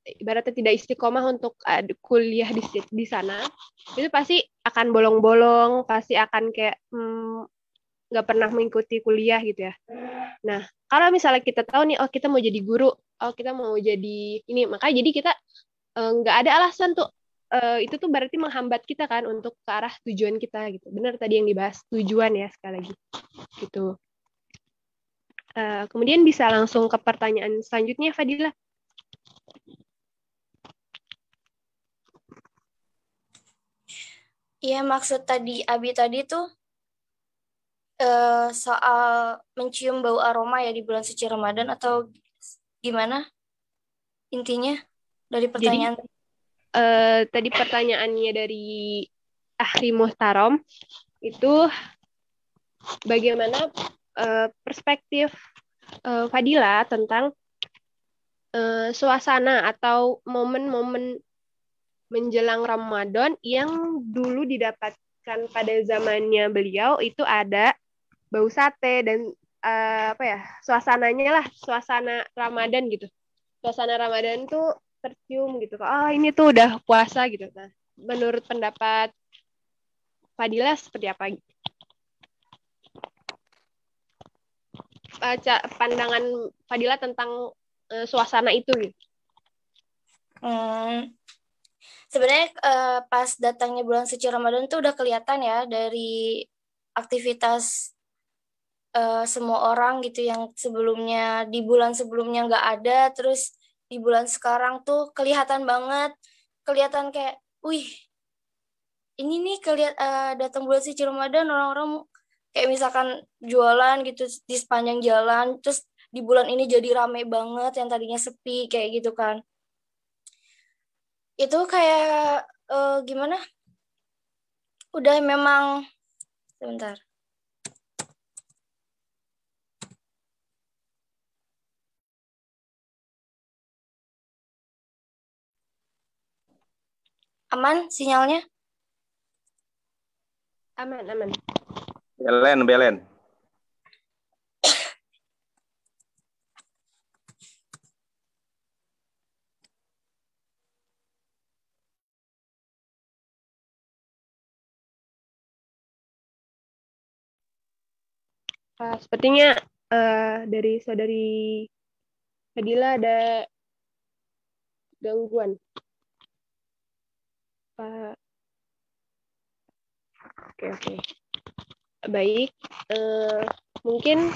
ibaratnya tidak istiqomah untuk kuliah di sana, itu pasti akan bolong-bolong, pasti akan kayak nggak pernah mengikuti kuliah gitu ya. Nah, kalau misalnya kita tahu nih, oh kita mau jadi guru, oh kita mau jadi ini, makanya jadi kita nggak ada alasan tuh. Itu tuh berarti menghambat kita kan untuk ke arah tujuan kita gitu. Benar tadi yang dibahas tujuan ya sekali lagi gitu. Kemudian bisa langsung ke pertanyaan selanjutnya, Fadila. Iya, maksud tadi Abi tadi tuh soal mencium bau aroma ya di bulan suci Ramadan atau gimana intinya dari pertanyaan? Jadi tadi pertanyaannya dari Ahli Muhtarom itu bagaimana perspektif Fadila tentang suasana atau momen-momen menjelang Ramadan yang dulu didapatkan pada zamannya beliau itu ada bau sate dan apa ya suasananya lah suasana Ramadan gitu. Suasana Ramadan tuh tercium gitu. Oh ini tuh udah puasa gitu. Nah, menurut pendapat Fadila seperti apa? Pandangan Fadila tentang suasana itu gitu. Sebenarnya pas datangnya bulan suci Ramadan itu udah kelihatan ya dari aktivitas semua orang gitu yang sebelumnya di bulan sebelumnya nggak ada, terus di bulan sekarang tuh kelihatan banget, kelihatan kayak, wih, ini nih datang bulan suci Ramadan orang-orang kayak misalkan jualan gitu di sepanjang jalan, terus di bulan ini jadi rame banget yang tadinya sepi kayak gitu kan. Itu kayak gimana? Udah memang sebentar. Aman sinyalnya? Aman. Belen. Sepertinya dari saudari Fadila ada gangguan. Oke. Baik, mungkin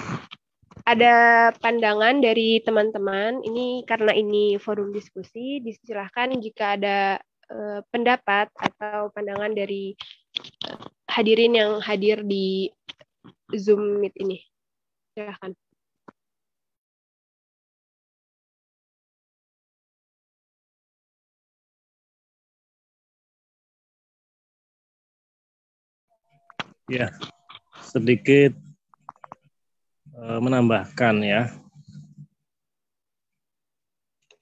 ada pandangan dari teman-teman. Ini karena ini forum diskusi, disilahkan jika ada pendapat atau pandangan dari hadirin yang hadir di Zoom Meet ini. Silahkan. Ya, sedikit menambahkan ya.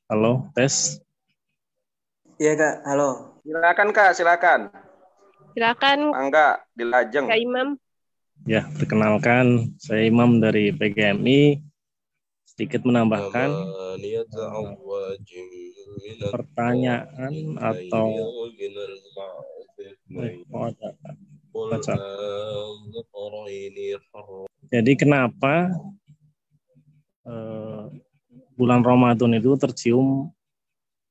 Halo, tes. Iya Kak, halo. Silakan Kak, silakan. Silakan. Mangga, dilajeng. Kak Imam. Ya, perkenalkan saya Imam dari PGMI. Sedikit menambahkan pertanyaan atau jadi kenapa bulan Ramadan itu tercium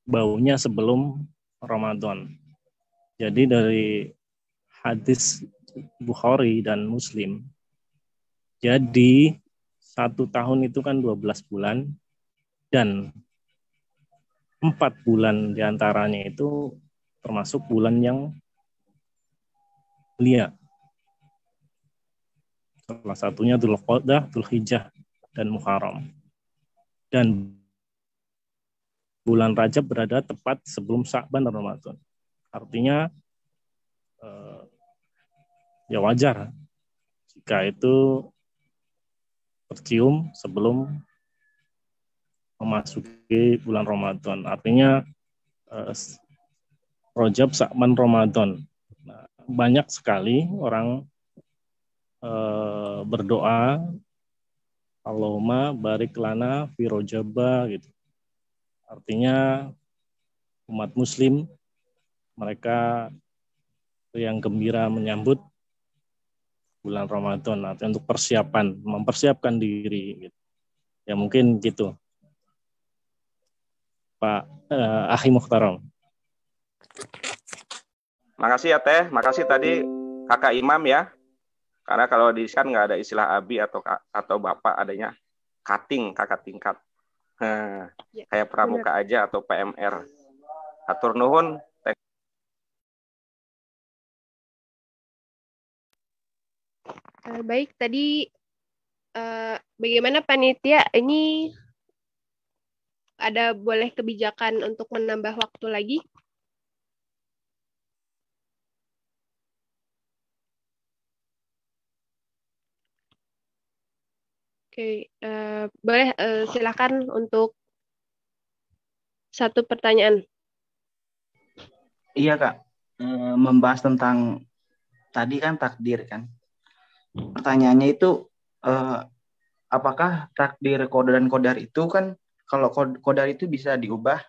baunya sebelum Ramadan? Jadi dari hadis Bukhari dan Muslim, jadi 1 tahun itu kan 12 bulan dan 4 bulan diantaranya itu termasuk bulan yang mulia. Salah satunya Dzulqa'dah, Dzulhijjah, dan Muharram. Dan bulan Rajab berada tepat sebelum Sya'ban dan Ramadan. Artinya ya wajar jika itu tercium sebelum memasuki bulan Ramadan. Artinya Rajab, Sya'ban, Ramadan. Nah, banyak sekali orang berdoa Allahumma barik lana fi Rajaba gitu. Artinya umat muslim mereka yang gembira menyambut bulan Ramadan atau untuk persiapan, mempersiapkan diri gitu. Ya mungkin gitu. Pak Akhi Mukhtaram. Makasih ya Teh, makasih tadi Kakak Imam ya. Karena kalau di kan nggak ada istilah abi atau bapak, adanya cutting, kakak tingkat. Kayak pramuka aja atau PMR. Hatur nuhun. Baik, tadi bagaimana panitia ini ada boleh kebijakan untuk menambah waktu lagi? Oke, boleh silakan untuk satu pertanyaan. Iya Kak, membahas tentang tadi kan takdir kan. Pertanyaannya itu apakah takdir qada dan qadar itu kan kalau qadar itu bisa diubah,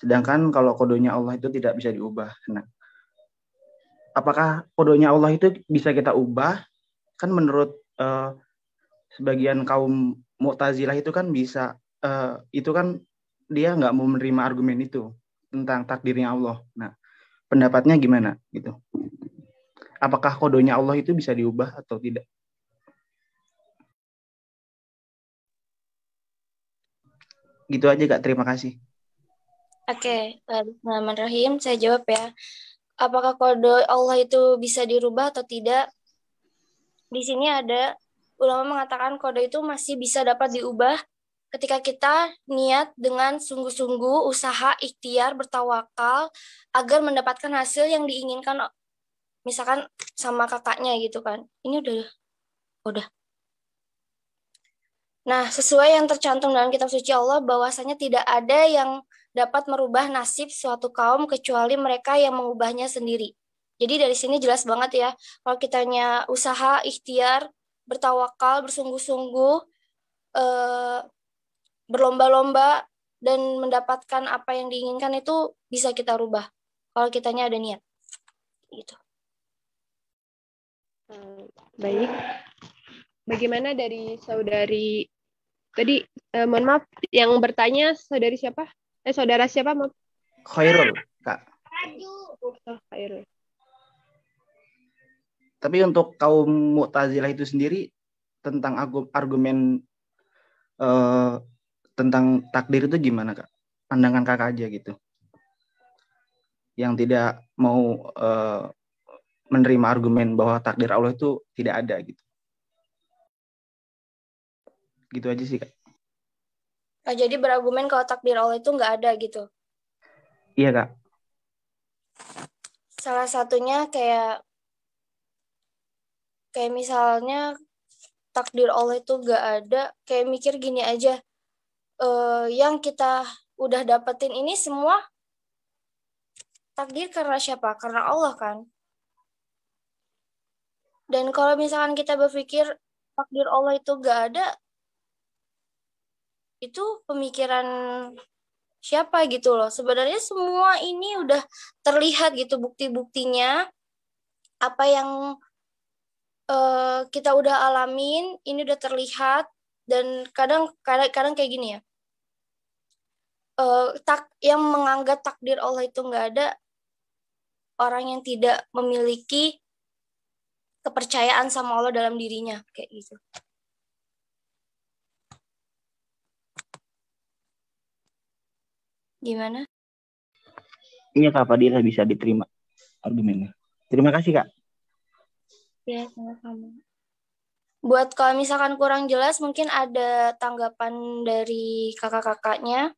sedangkan kalau qadanya Allah itu tidak bisa diubah. Nah, apakah qadanya Allah itu bisa kita ubah? Kan menurut sebagian kaum Mu'tazilah itu kan bisa, itu kan dia nggak mau menerima argumen itu tentang takdirnya Allah. Nah, pendapatnya gimana gitu? Apakah qadanya Allah itu bisa diubah atau tidak? Gitu aja Kak, terima kasih. Oke, Bismillahirrahmanirrahim. Saya jawab ya. Apakah qada Allah itu bisa dirubah atau tidak? Di sini ada ulama mengatakan qada itu masih bisa dapat diubah ketika kita niat dengan sungguh-sungguh, usaha, ikhtiar, bertawakal agar mendapatkan hasil yang diinginkan, misalkan sama kakaknya gitu kan. Ini udah. Nah, sesuai yang tercantum dalam kitab suci Allah, bahwasanya tidak ada yang dapat merubah nasib suatu kaum kecuali mereka yang mengubahnya sendiri. Jadi dari sini jelas banget ya, kalau kitanya usaha, ikhtiar, bertawakal, bersungguh-sungguh, berlomba-lomba, dan mendapatkan apa yang diinginkan itu bisa kita rubah. Kalau kitanya ada niat. Gitu. Baik. Bagaimana dari saudari tadi? Mohon maaf, yang bertanya saudari siapa? Saudara siapa? Maaf. Khairul, Kak. Khairul. Tapi untuk kaum Mu'tazilah itu sendiri tentang argumen tentang takdir itu gimana, Kak? Pandangan Kakak aja gitu. Yang tidak mau menerima argumen bahwa takdir Allah itu tidak ada gitu. Gitu aja sih, Kak. Nah, jadi berargumen kalau takdir Allah itu nggak ada gitu. Iya, Kak. Salah satunya kayak misalnya takdir Allah itu nggak ada, kayak mikir gini aja, yang kita udah dapetin ini semua takdir karena siapa? Karena Allah kan. Dan kalau misalkan kita berpikir takdir Allah itu nggak ada, itu pemikiran siapa gitu loh. Sebenarnya semua ini udah terlihat gitu bukti-buktinya, apa yang kita udah alamin, ini udah terlihat. Dan kadang kayak gini ya, yang menganggap takdir Allah itu nggak ada, orang yang tidak memiliki kepercayaan sama Allah dalam dirinya, kayak gitu. Gimana? Iya, Kak Fadila, bisa diterima argumennya. Terima kasih, Kak. Ya, sama-sama. Buat kalau misalkan kurang jelas, mungkin ada tanggapan dari kakak-kakaknya.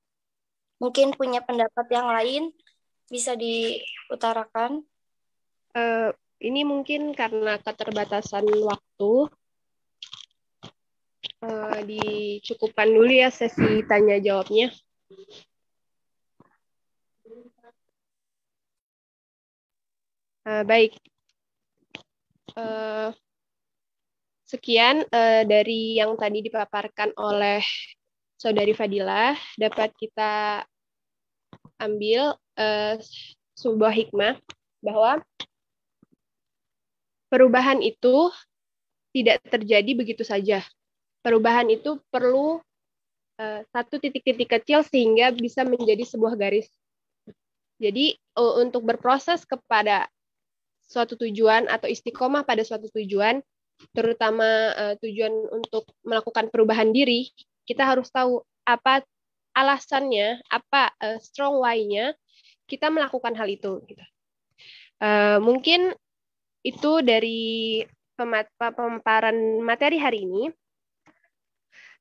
Mungkin punya pendapat yang lain, bisa diutarakan. Ini mungkin karena keterbatasan waktu, dicukupkan dulu ya sesi tanya jawabnya. Baik. Sekian dari yang tadi dipaparkan oleh Saudari Fadilah, dapat kita ambil sebuah hikmah bahwa perubahan itu tidak terjadi begitu saja. Perubahan itu perlu satu titik-titik kecil sehingga bisa menjadi sebuah garis. Jadi untuk berproses kepada suatu tujuan atau istiqomah pada suatu tujuan, terutama tujuan untuk melakukan perubahan diri, kita harus tahu apa alasannya, apa strong why-nya kita melakukan hal itu. Mungkin itu dari pemaparan materi hari ini.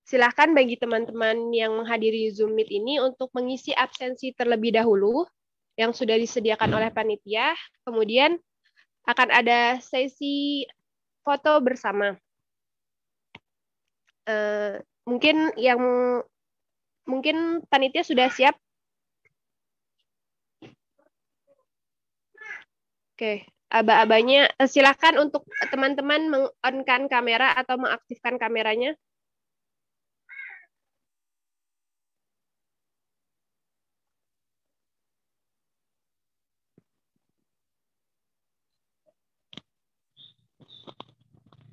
Silakan bagi teman-teman yang menghadiri Zoom Meet ini untuk mengisi absensi terlebih dahulu yang sudah disediakan oleh panitia. Kemudian akan ada sesi foto bersama. Mungkin panitia sudah siap. Oke, aba-abanya silakan untuk teman-teman meng-on-kan kamera atau mengaktifkan kameranya.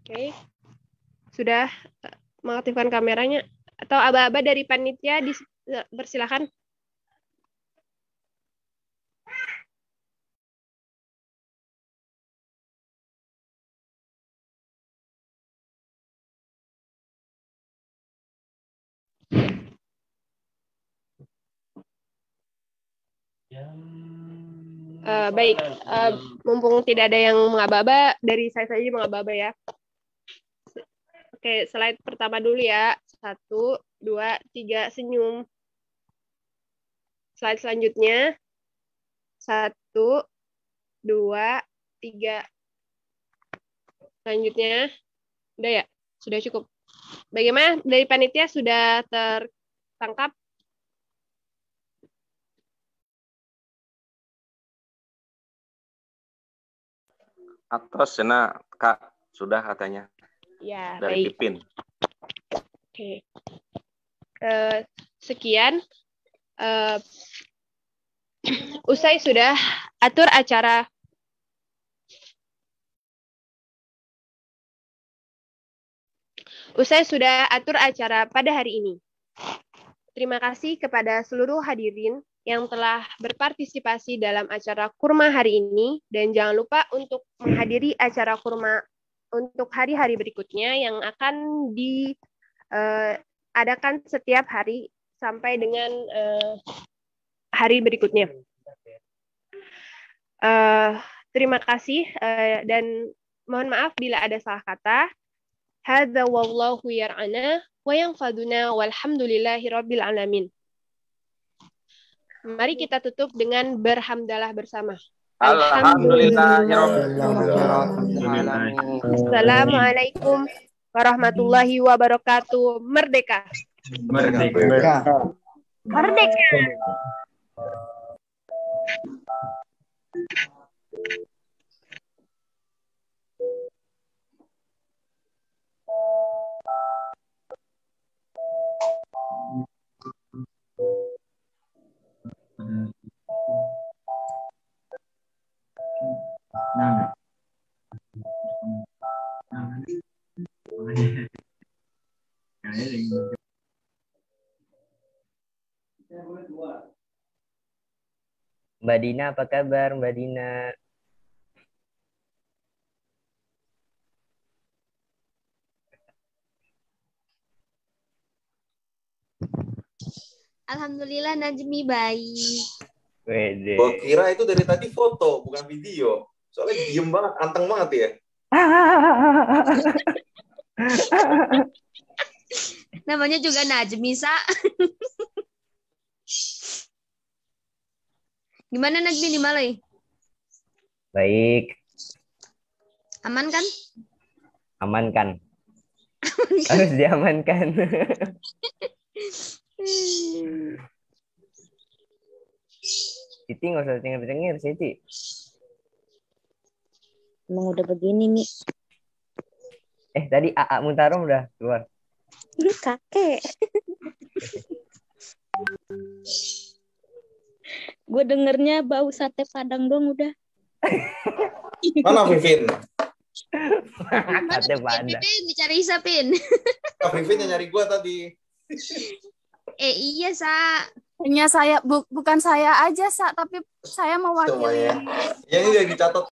Oke, sudah mengaktifkan kameranya atau aba-aba dari panitia bersilakan. Baik, mumpung tidak ada yang mengaba-aba, dari saya saja mengaba-aba ya. Oke, slide pertama dulu ya. 1, 2, 3, senyum. Slide selanjutnya. 1, 2, 3. Selanjutnya. Udah ya? Sudah cukup. Bagaimana dari panitia sudah tertangkap? Atas sana Kak sudah katanya. Ya, dari baik. Pipin. Oke. Sekian. Usai sudah atur acara Usai sudah atur acara pada hari ini. Terima kasih kepada seluruh hadirin yang telah berpartisipasi dalam acara kurma hari ini, dan jangan lupa untuk menghadiri acara kurma untuk hari-hari berikutnya yang akan diadakan setiap hari sampai dengan hari berikutnya. Terima kasih dan mohon maaf bila ada salah kata. Hadza wallahu yar'ana wa yanfaduna walhamdulillahi rabbil alamin. Mari kita tutup dengan berhamdalah bersama. Assalamualaikum warahmatullahi wabarakatuh. Merdeka. Merdeka. Merdeka. Mbak Dina, apa kabar Mbak Dina? Alhamdulillah Najmi baik. Wede. Gua kira itu dari tadi foto, bukan video. Soalnya diem banget, anteng banget ya. Namanya juga Najmi, Sa. Gimana Najmi di Malai? Baik. Aman kan? Aman kan? Harus diamankan. Siti nggak usah cengir-cengir, Siti. Emang udah begini nih. Tadi AA Muntarom udah keluar. Kakek. Gue dengernya bau sate Padang dong udah. Mana Vivin? Sate Padang. Pin, dicari Isa, Pin. Vivin yang nyari gue tadi. Iya, Sa. Hanya saya bukan saya aja, Sa, tapi saya mewakili. Semuanya. Yang ini udah dicatat